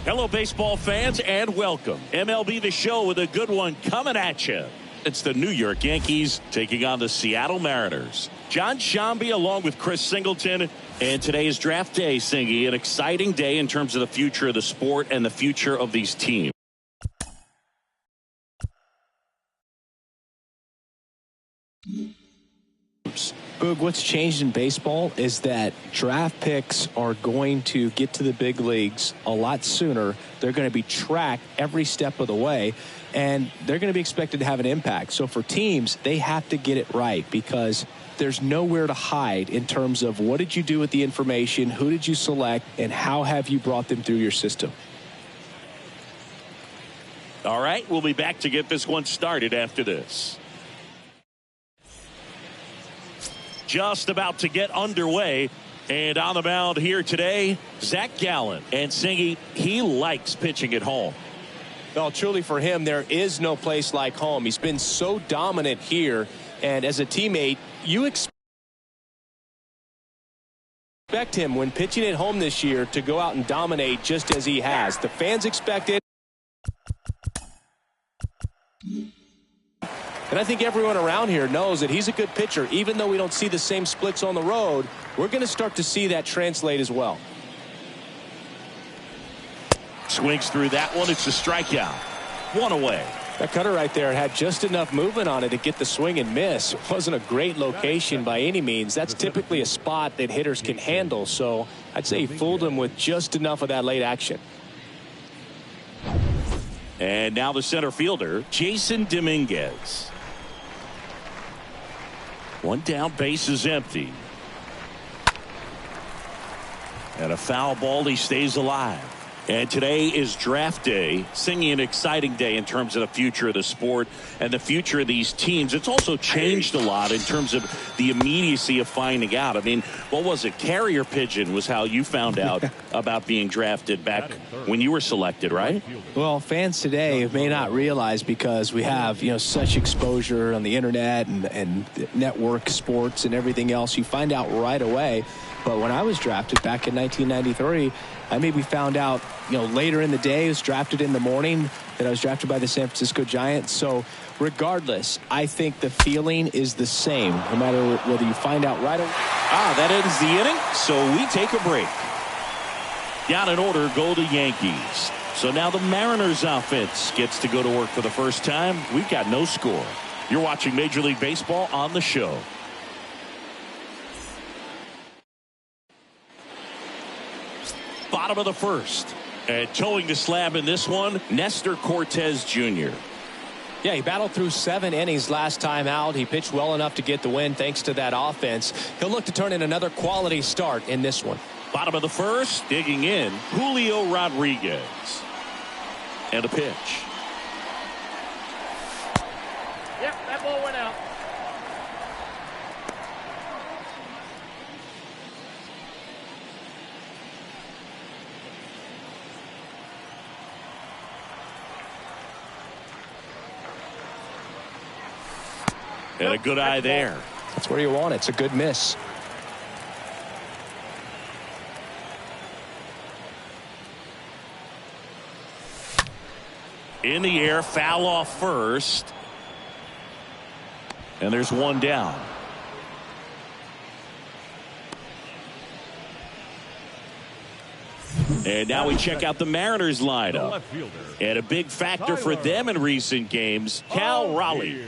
Hello, baseball fans, and welcome. MLB The Show with a good one coming at you. It's the New York Yankees taking on the Seattle Mariners. John Shambi along with Chris Singleton. And today is draft day, Singy. An exciting day in terms of the future of the sport and the future of these teams. Boog, what's changed in baseball is that draft picks are going to get to the big leagues a lot sooner. They're going to be tracked every step of the way, and they're going to be expected to have an impact. So for teams, they have to get it right because there's nowhere to hide in terms of what did you do with the information, who did you select, and how have you brought them through your system. All right, we'll be back to get this one started after this. Just about to get underway, and on the mound here today, Zach Gallen. And Singy, he likes pitching at home. Well, truly for him, there is no place like home. He's been so dominant here, and as a teammate, you expect him when pitching at home this year to go out and dominate just as he has. The fans expect it. And I think everyone around here knows that he's a good pitcher. Even though we don't see the same splits on the road, we're going to start to see that translate as well. Swings through that one. It's a strikeout. One away. That cutter right there had just enough movement on it to get the swing and miss. It wasn't a great location by any means. That's typically a spot that hitters can handle. So I'd say he fooled him with just enough of that late action. And now the center fielder, Jason Dominguez. One down, base is empty. And a foul ball, he stays alive. And today is draft day, singing an exciting day in terms of the future of the sport and the future of these teams. It's also changed a lot in terms of the immediacy of finding out. I mean, what was it? Carrier pigeon was how you found out about being drafted back when you were selected, right? Well, fans today may not realize because we have, such exposure on the internet and network sports and everything else. You find out right away. But when I was drafted back in 1993, I maybe found out, later in the day. I was drafted in the morning that I was drafted by the San Francisco Giants. So regardless, I think the feeling is the same, no matter whether you find out right away. That ends the inning, so we take a break. Down in order go the Yankees. So now the Mariners offense gets to go to work for the first time. We've got no score. You're watching Major League Baseball on the show. Bottom of the first. And towing the slab in this one, Nestor Cortez Jr. Yeah, he battled through 7 innings last time out. He pitched well enough to get the win thanks to that offense. He'll look to turn in another quality start in this one. Bottom of the first, digging in, Julio Rodriguez. And a pitch. Yep, that ball went out. And a good eye there. That's where you want it. It's a good miss. In the air, foul off first. And there's one down. And now we check out the Mariners lineup. And a big factor for them in recent games, Cal Raleigh.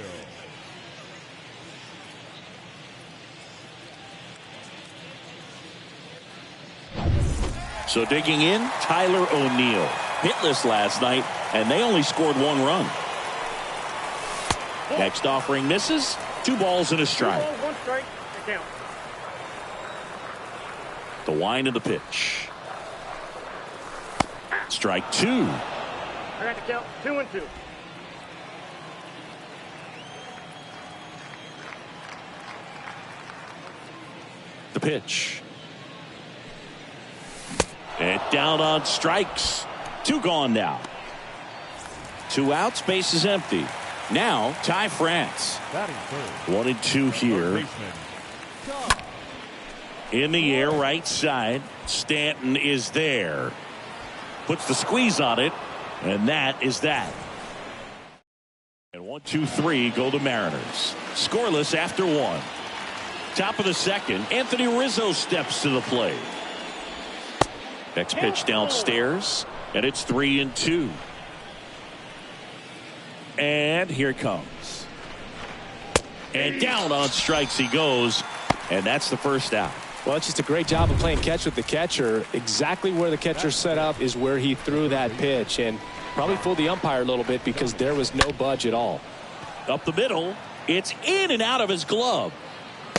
So digging in, Tyler O'Neill. Hitless last night, and they only scored 1 run. Next offering misses. 2 balls and a strike. 2 balls, 1 strike. It counts. The wind of the pitch. Strike 2. I got to count 2-2. The pitch. And down on strikes. 2 gone now. 2 outs, base is empty. Now, Ty France. 1 and 2 here. In the air, right side. Stanton is there. Puts the squeeze on it, and that is that. And 1, 2, 3 go the Mariners. Scoreless after 1. Top of the second, Anthony Rizzo steps to the plate. Next pitch downstairs, and it's 3-2. And here it comes. And down on strikes he goes, and that's the first out. Well, it's just a great job of playing catch with the catcher. Exactly where the catcher set up is where he threw that pitch, and probably fooled the umpire a little bit because there was no budge at all. Up the middle, it's in and out of his glove,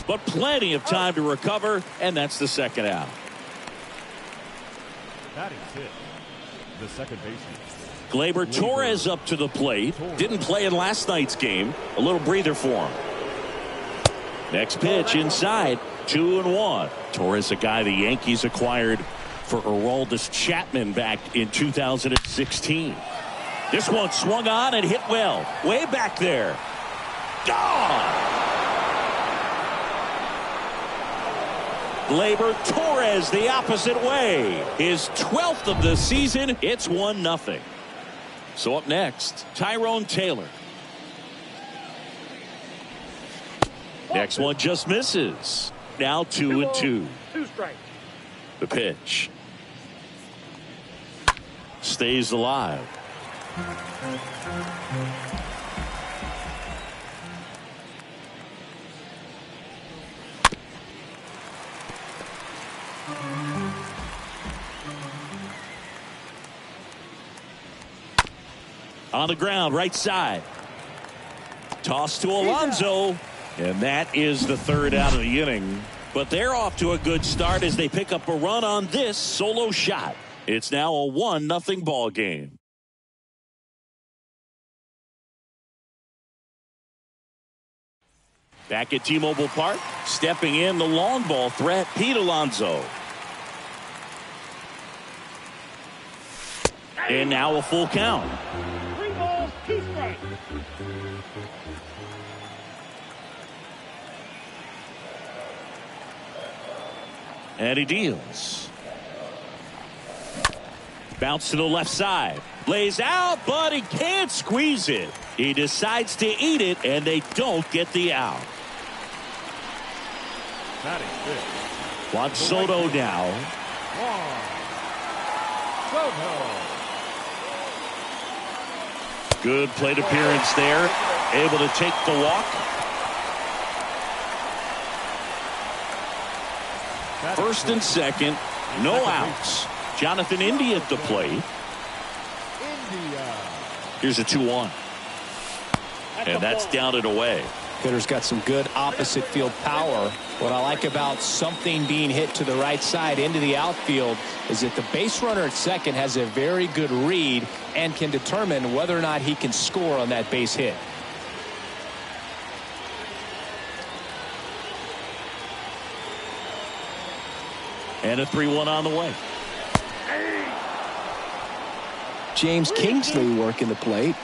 but plenty of time to recover, and that's the second out. That is it. The second baseman. Gleyber Torres up to the plate. Didn't play in last night's game. A little breather for him. Next pitch inside. 2-1. Torres, a guy the Yankees acquired for Aroldis Chapman back in 2016. This one swung on and hit well. Way back there. Gone! Gleyber Torres the opposite way. His 12th of the season. It's 1-0. So up next, Tyrone Taylor. Next one just misses. Now 2-2. 2 strikes. The pitch. Stays alive. On the ground, right side. Toss to Alonso. And that is the 3rd out of the inning. But they're off to a good start as they pick up a run on this solo shot. It's now a 1-0 ball game. Back at T-Mobile Park, stepping in the long ball threat, Pete Alonso. And now a full count. 3 balls, 2 strikes. And he deals. Bounce to the left side. Lays out, but he can't squeeze it. He decides to eat it, and they don't get the out. That is good. Juan Soto now. Soto. Good plate appearance there. Able to take the walk. First and second, no outs. Jonathan India at the plate. Here's a 2-1. And that's down and away. Hitter's got some good opposite field power. What I like about something being hit to the right side into the outfield is that the base runner at second has a very good read and can determine whether or not he can score on that base hit. And a 3-1 on the way. James Kingsley working the plate.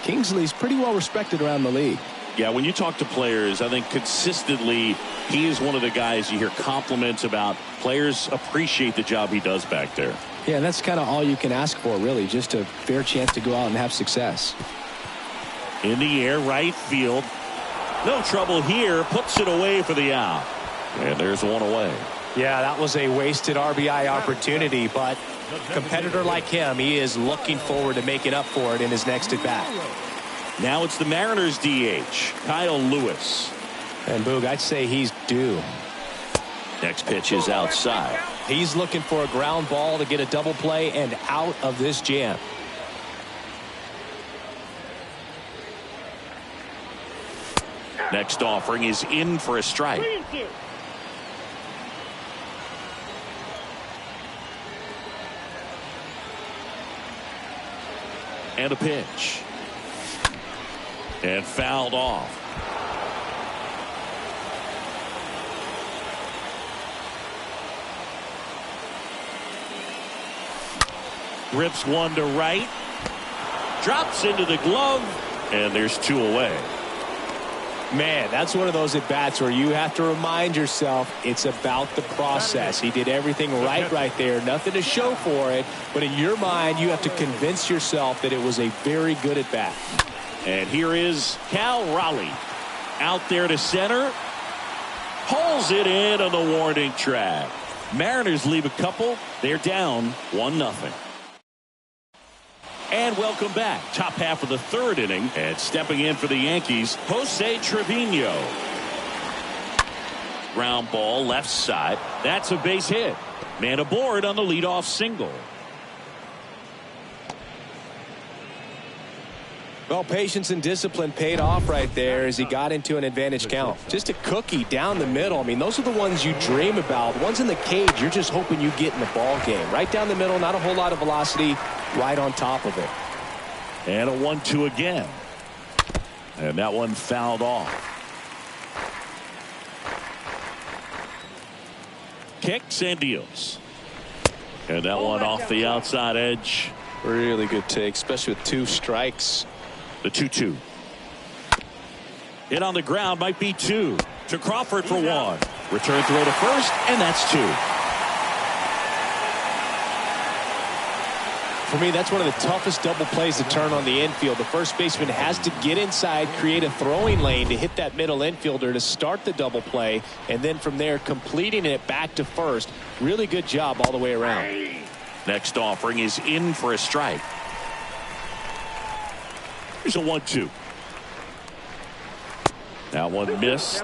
Kingsley's pretty well respected around the league. Yeah, when you talk to players, I think consistently he is one of the guys you hear compliments about. Players appreciate the job he does back there. Yeah, and that's kind of all you can ask for, really, just a fair chance to go out and have success. In the air, right field. No trouble here. Puts it away for the out. And there's one away. Yeah, that was a wasted RBI opportunity, but a competitor like him, he is looking forward to making up for it in his next at-bat. Now it's the Mariners DH, Kyle Lewis. And Boog, I'd say he's due. Next pitch is outside. He's looking for a ground ball to get a double play and out of this jam. Next offering is in for a strike. 3-2. And a pitch. And fouled off. Rips one to right. Drops into the glove. And there's 2 away. Man, that's one of those at-bats where you have to remind yourself it's about the process. He did everything right there. Nothing to show for it. But in your mind, you have to convince yourself that it was a very good at-bat. And here is Cal Raleigh. Out there to center. Pulls it in on the warning track. Mariners leave a couple. They're down 1-0. And welcome back. Top half of the 3rd inning. And stepping in for the Yankees, Jose Trevino. Ground ball left side. That's a base hit. Man aboard on the leadoff single. Well, patience and discipline paid off right there as he got into an advantage count. Just a cookie down the middle. I mean, those are the ones you dream about. The ones in the cage, you're just hoping you get in the ball game. Right down the middle, not a whole lot of velocity, right on top of it. And a 1-2 again. And that one fouled off. Kicks and deals. And that one off the outside edge. Really good take, especially with 2 strikes. The 2-2. Hit on the ground, might be 2. To Crawford for 1. Return throw to first, and that's 2. For me, that's one of the toughest double plays to turn on the infield. The first baseman has to get inside, create a throwing lane to hit that middle infielder to start the double play, and then from there completing it back to first. Really good job all the way around. Next offering is in for a strike. Here's a 1-2. That one missed.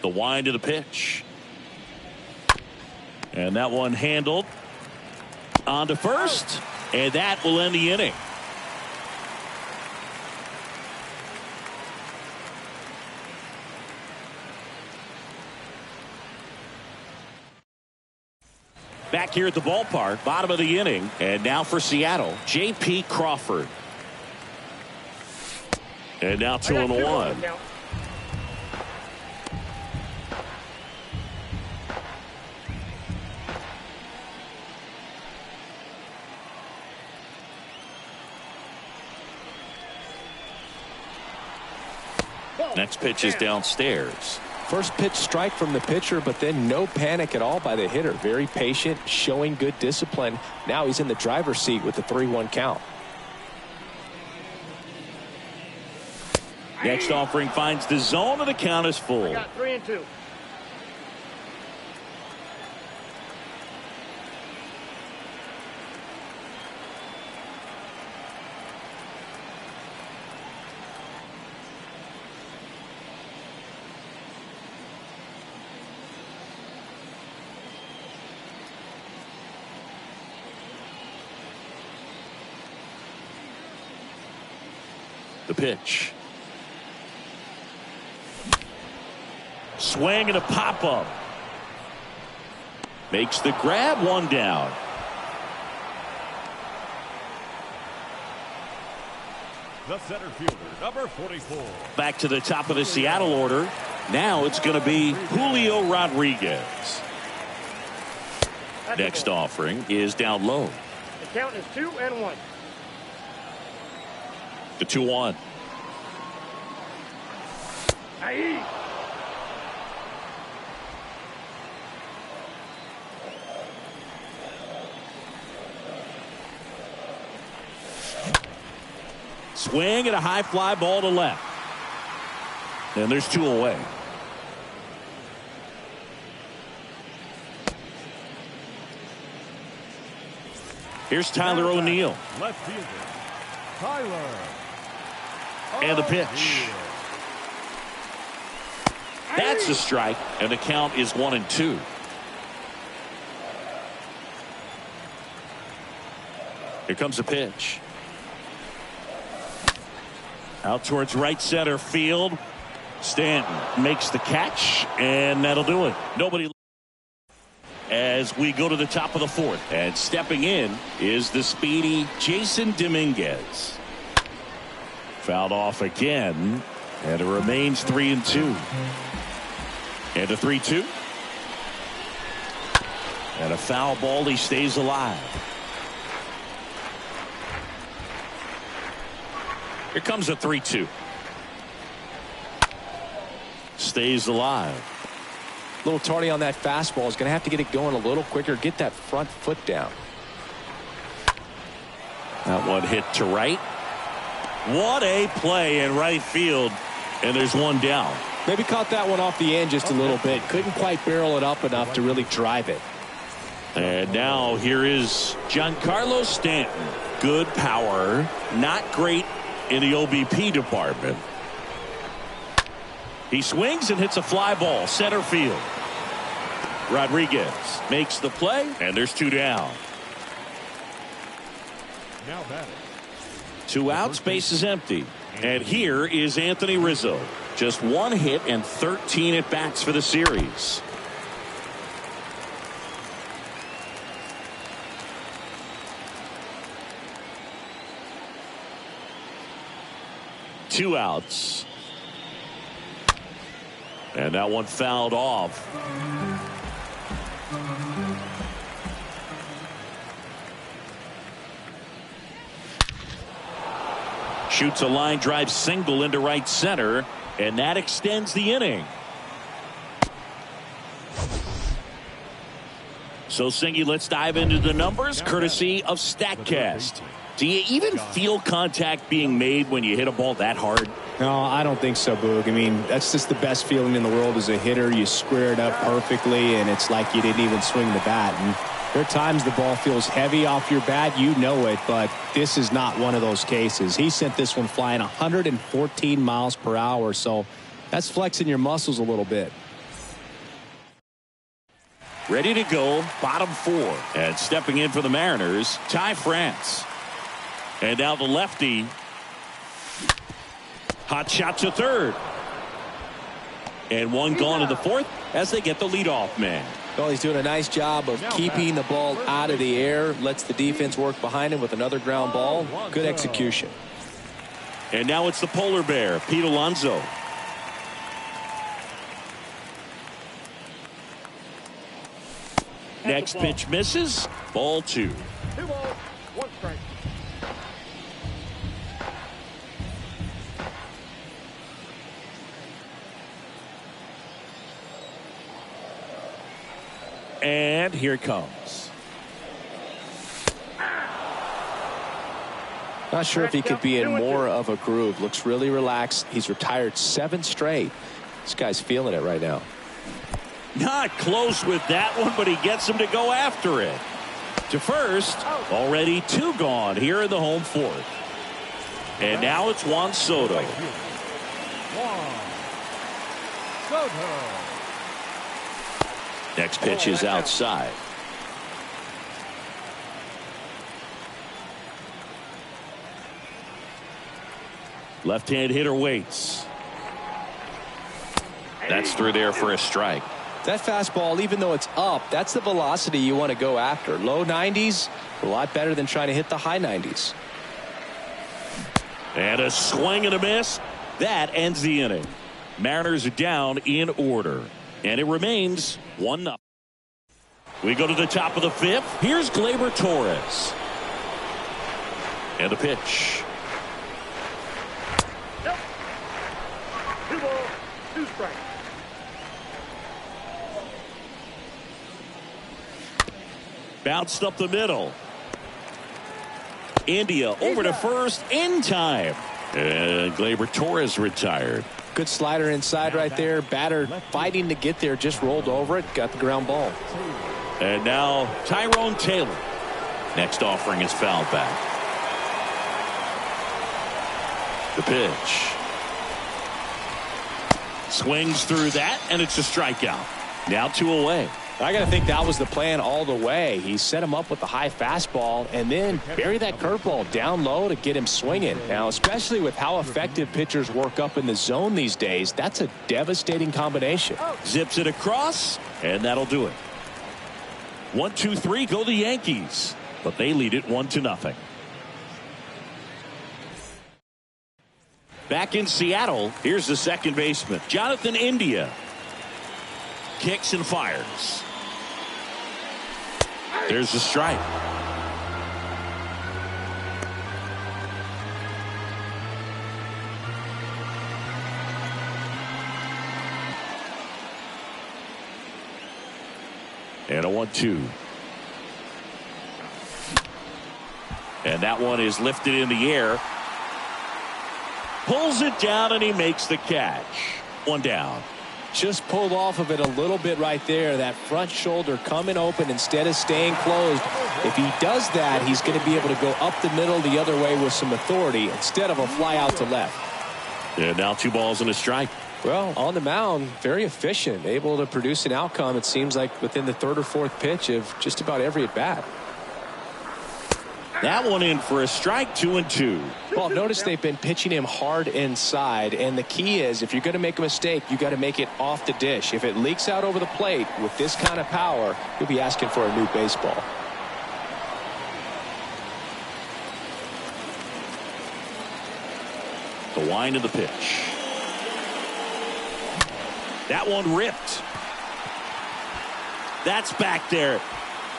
The wind of the pitch. And that one handled. On to first. And that will end the inning. Back here at the ballpark, bottom of the inning. And now for Seattle, J.P. Crawford. And now 2-1. Next pitch is downstairs. First pitch strike from the pitcher, but then no panic at all by the hitter. Very patient, showing good discipline. Now he's in the driver's seat with the 3-1 count. Next offering finds the zone, and the count is full. I got 3-2. The pitch. Swing and a pop-up. Makes the grab, 1 down. The center fielder, number 44. Back to the top of the Seattle order. Now it's going to be Julio Rodriguez. Next offering is down low. The count is 2-1. The 2-1. Aye. Swing and a high fly ball to left. And there's 2 away. Here's Tyler O'Neill. Left fielder, Tyler. And the pitch. That's a strike, and the count is 1-2. Here comes the pitch. Out towards right center field. Stanton makes the catch, and that'll do it. Nobody. As we go to the top of the fourth, and stepping in is the speedy Jason Dominguez. Fouled off again, and it remains 3-2. And a 3-2. And a foul ball. He stays alive. Here comes a 3-2. Stays alive. A little tardy on that fastball. Is going to have to get it going a little quicker. Get that front foot down. That one hit to right. What a play in right field. And there's one down. Maybe caught that one off the end just a little bit. Couldn't quite barrel it up enough to really drive it. And now here is Giancarlo Stanton. Good power. Not great in the OBP department. He swings and hits a fly ball center field. Rodriguez makes the play, and there's two down. Now batting. 2 outs, base is empty. And here is Anthony Rizzo. Just 1 hit and 13 at bats for the series. Two outs. And that one fouled off. Shoots a line drive single into right center, and that extends the inning. So, Singy, let's dive into the numbers courtesy of StatCast. Do you even feel contact being made when you hit a ball that hard? No, I don't think so, Boog. I mean, that's just the best feeling in the world as a hitter. You square it up perfectly, and it's like you didn't even swing the bat. And there are times the ball feels heavy off your bat. You know it, but this is not one of those cases. He sent this one flying 114 miles per hour, so that's flexing your muscles a little bit. Ready to go, bottom 4. And stepping in for the Mariners, Ty France. And now the lefty. Hot shot to third. And one gone in the fourth as they get the leadoff man. Well, he's doing a nice job of keeping the ball out of the air. Lets the defense work behind him with another ground ball. Good execution. And now it's the polar bear, Pete Alonso. Next pitch misses. Ball 2. 2 balls, 1 strike. And here it comes. Not sure if he could be in more of a groove. Looks really relaxed. He's retired 7 straight. This guy's feeling it right now. Not close with that one, but he gets him to go after it. To first, already 2 gone here in the home fourth. And now it's Juan Soto. Juan Soto. Next pitch is outside. Left-hand hitter waits. That's through there for a strike. That fastball, even though it's up, that's the velocity you want to go after. Low 90s, a lot better than trying to hit the high 90s. And a swing and a miss. That ends the inning. Mariners are down in order. And it remains 1-0. We go to the top of the 5th. Here's Gleyber Torres. And the pitch. Yep. 2 balls, 2 strikes. Bounced up the middle. India over to first in time. And Gleyber Torres retired. Good slider inside right there. Batter fighting to get there. Just rolled over it. Got the ground ball. And now Tyrone Taylor. Next offering is fouled back. The pitch. Swings through that, and it's a strikeout. Now 2 away. I got to think that was the plan all the way. He set him up with the high fastball and then bury that curveball down low to get him swinging. Now, especially with how effective pitchers work up in the zone these days, that's a devastating combination. Zips it across, and that'll do it. 1-2-3, go the Yankees. But they lead it 1-0. Back in Seattle, here's the second baseman, Jonathan India. Kicks and fires. There's the strike. And a 1-2. And that one is lifted in the air. Pulls it down and he makes the catch. One down. Just pulled off of it a little bit right there. That front shoulder coming open instead of staying closed. If he does that, he's going to be able to go up the middle the other way with some authority instead of a fly out to left. And now 2 balls and a strike. Well, on the mound, very efficient, able to produce an outcome, it seems like, within the 3rd or 4th pitch of just about every at bat. That one in for a strike, 2-2. Well, notice they've been pitching him hard inside, and the key is if you're going to make a mistake, you got to make it off the dish. If it leaks out over the plate with this kind of power, you'll be asking for a new baseball. The wind of the pitch. That one ripped. That's back there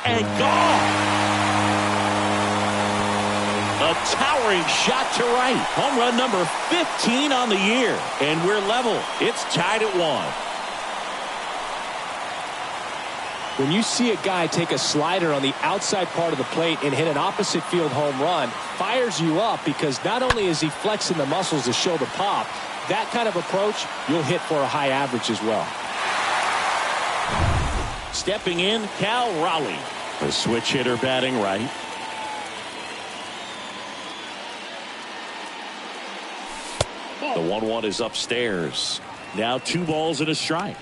and gone. A towering shot to right. Home run number 15 on the year. And we're level. It's tied at 1. When you see a guy take a slider on the outside part of the plate and hit an opposite field home run, fires you up because not only is he flexing the muscles to show the pop, that kind of approach, you'll hit for a high average as well. Stepping in, Cal Raleigh. The switch hitter batting right. The 1-1 is upstairs. Now 2 balls and a strike.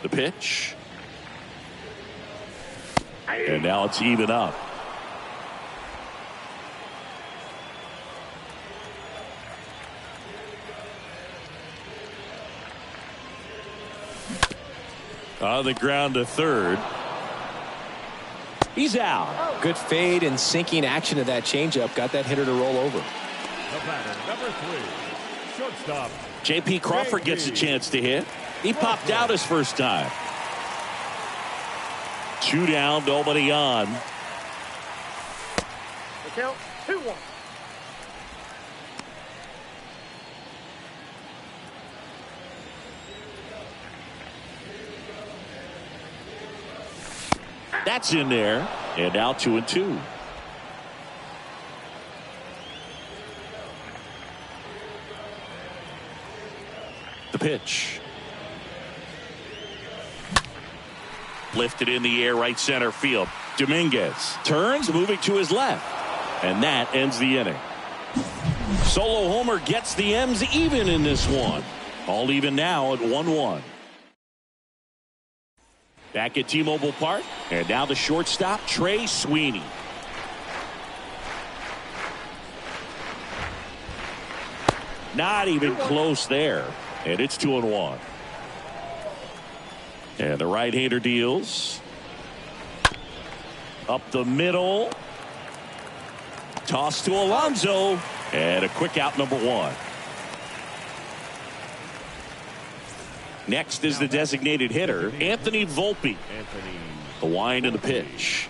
The pitch. And now it's even up. On the ground to third. He's out. Good fade and sinking action of that changeup got that hitter to roll over. The batter, number 3, shortstop. J.P. Crawford gets a chance to hit. He popped out his first time. 2 down, nobody on. The count 2-1. That's in there. And now 2-2. The pitch. Lifted in the air, right center field. Dominguez turns, moving to his left. And that ends the inning. Solo homer gets the M's even in this one. All even now at 1-1. Back at T-Mobile Park. And now the shortstop, Trey Sweeney. Not even close there. And it's 2-1. And the right-hander deals. Up the middle. Toss to Alonso. And a quick out, number 1. Next is the designated hitter, Anthony Volpe. The wind of the pitch.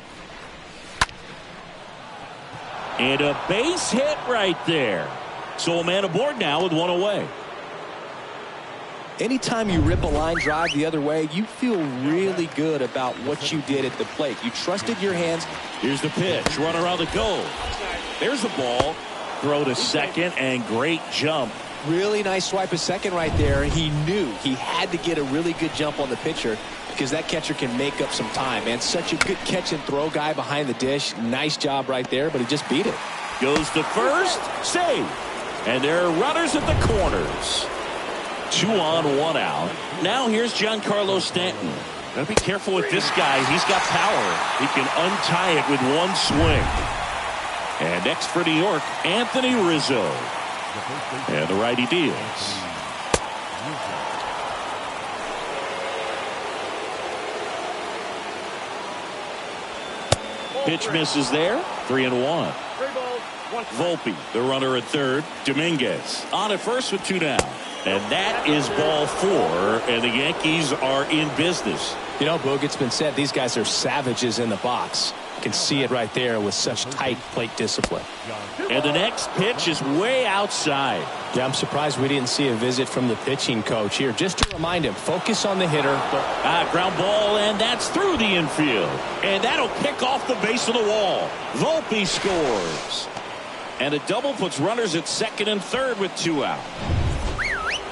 And a base hit right there. So a man aboard now with 1 away. Anytime you rip a line drive the other way, you feel really good about what you did at the plate. You trusted your hands. Here's the pitch. Run around the goal. There's the ball. Throw to second and great jump Really nice swipe of second right there. He knew he had to get a really good jump on the pitcher because that catcher can make up some time. And such a good catch and throw guy behind the dish. Nice job right there, but he just beat it. Goes to first, save. And there are runners at the corners. 2 on, 1 out. Now here's Giancarlo Stanton. Gotta be careful with this guy. He's got power. He can untie it with one swing. And next for New York, Anthony Rizzo. And the righty deals. Pitch misses there. 3-1. Volpe, the runner at third. Dominguez on at first with 2 down. And that is ball 4. And the Yankees are in business. You know, Boog, it's been said these guys are savages in the box. You can see it right there with such tight plate discipline. And the next pitch is way outside. Yeah, I'm surprised we didn't see a visit from the pitching coach here. Just to remind him, focus on the hitter. Ground ball, and that's through the infield. And that'll kick off the base of the wall. Volpe scores. And a double puts runners at second and third with 2 out.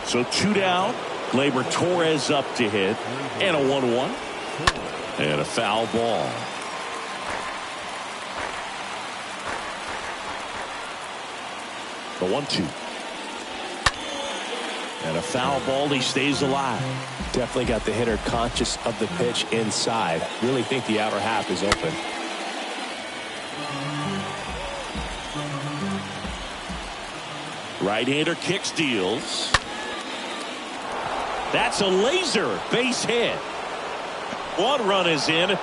So 2 down. Gleyber Torres up to hit. And a 1-1. And a foul ball. The 1-2. And a foul ball. He stays alive. Definitely got the hitter conscious of the pitch inside. Really think the outer half is open. Right-hander kicks, deals. That's a laser base hit. 1 run is in.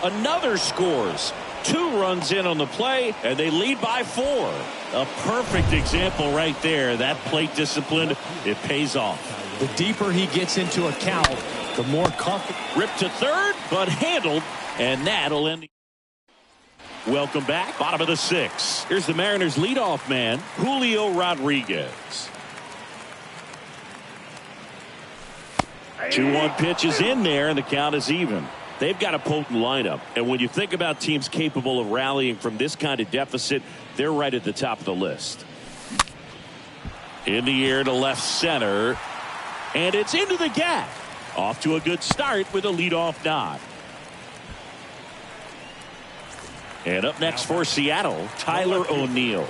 Another scores. 2 runs in on the play, and they lead by 4. A perfect example right there. That plate discipline, it pays off. The deeper he gets into a count, the more confident. Ripped to third, but handled, and that'll end. Welcome back. Bottom of the 6th. Here's the Mariners' leadoff man, Julio Rodriguez. 2-1 pitch is in there, and the count is even. They've got a potent lineup, and when you think about teams capable of rallying from this kind of deficit, they're right at the top of the list. In the air to left center, and it's into the gap. Off to a good start with a leadoff nod. And up next for Seattle, Tyler O'Neill.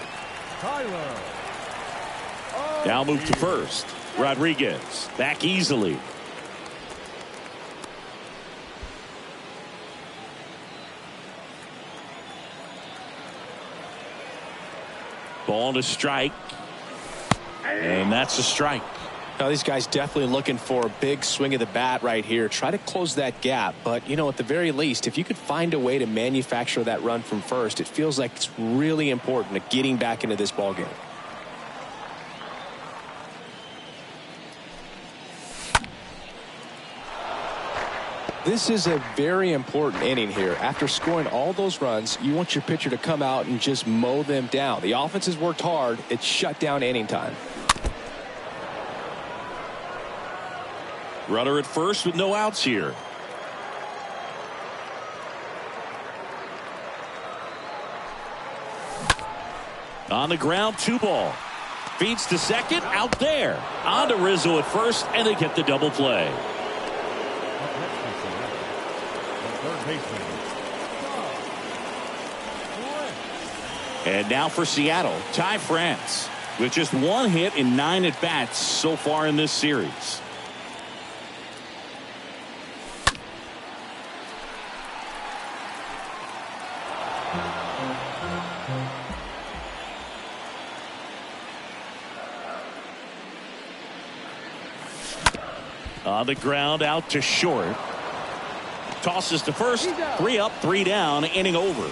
Now move to first. Rodriguez back easily. Ball to strike. And that's a strike. Now, these guys definitely looking for a big swing of the bat right here. Try to close that gap. But, you know, at the very least, if you could find a way to manufacture that run from first, it feels like it's really important to getting back into this ballgame. This is a very important inning here. After scoring all those runs, you want your pitcher to come out and just mow them down. The offense has worked hard. It's shut down inning time. Runner at first with no outs here. On the ground, 2 ball. Feeds to second, out there. On to Rizzo at first, and they get the double play. And now for Seattle, Ty France, with just 1 hit in 9 at-bats so far in this series. On the ground, out to short. Tosses to first. 3 up, 3 down, inning over.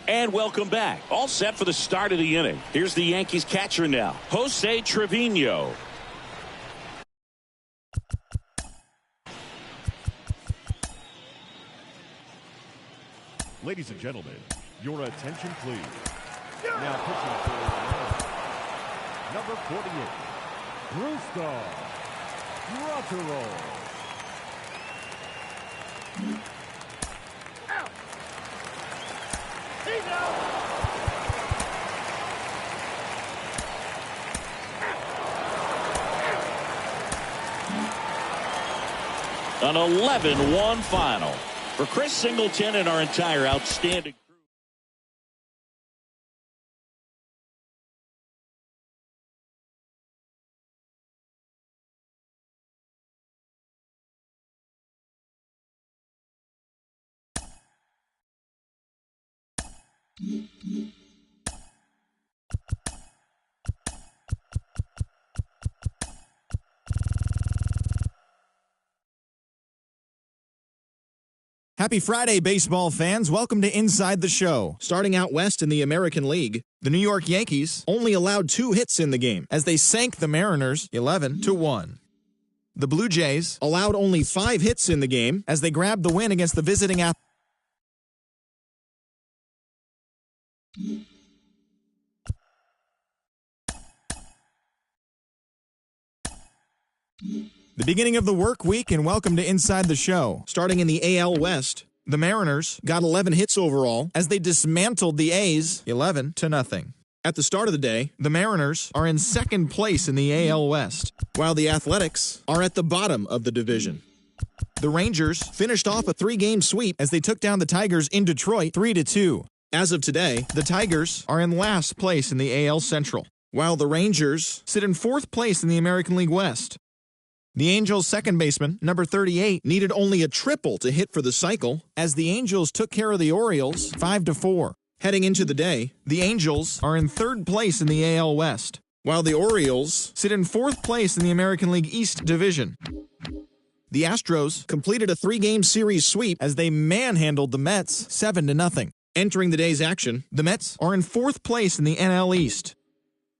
And welcome back. All set for the start of the inning. Here's the Yankees catcher now, Jose Trevino. Ladies and gentlemen, your attention please. Now pitching for number 48, Brewster. Rotterow. Out. He's out. An 11-1 final for Chris Singleton and our entire outstanding crew. Happy Friday, baseball fans. Welcome to Inside the Show. Starting out west in the American League, the New York Yankees only allowed 2 hits in the game as they sank the Mariners 11-1. The Blue Jays allowed only 5 hits in the game as they grabbed the win against the visiting The beginning of the work week, and welcome to Inside the Show. Starting in the AL West, the Mariners got 11 hits overall as they dismantled the A's 11-0. At the start of the day, the Mariners are in second place in the AL West, while the Athletics are at the bottom of the division. The Rangers finished off a 3-game sweep as they took down the Tigers in Detroit 3-2. As of today, the Tigers are in last place in the AL Central, while the Rangers sit in 4th place in the American League West. The Angels' second baseman, number 38, needed only a triple to hit for the cycle as the Angels took care of the Orioles 5-4. Heading into the day, the Angels are in 3rd place in the AL West, while the Orioles sit in 4th place in the American League East Division. The Astros completed a 3-game series sweep as they manhandled the Mets 7-0. Entering the day's action, the Mets are in 4th place in the NL East,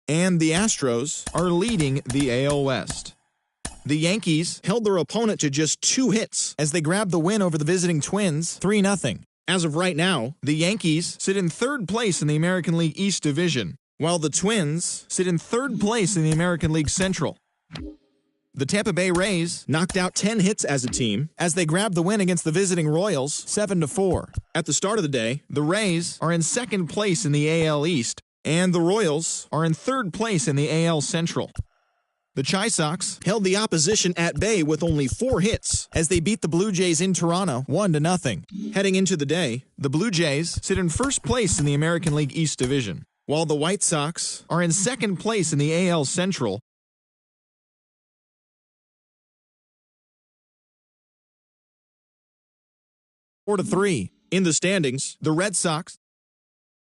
and the Astros are leading the AL West. The Yankees held their opponent to just 2 hits as they grabbed the win over the visiting Twins 3-0. As of right now, the Yankees sit in 3rd place in the American League East Division, while the Twins sit in 3rd place in the American League Central. The Tampa Bay Rays knocked out 10 hits as a team as they grabbed the win against the visiting Royals 7-4. At the start of the day, the Rays are in 2nd place in the AL East, and the Royals are in 3rd place in the AL Central. The Chi Sox held the opposition at bay with only 4 hits as they beat the Blue Jays in Toronto 1-0. Heading into the day, the Blue Jays sit in 1st place in the American League East Division, while the White Sox are in 2nd place in the AL Central. 4-3. In the standings, the Red Sox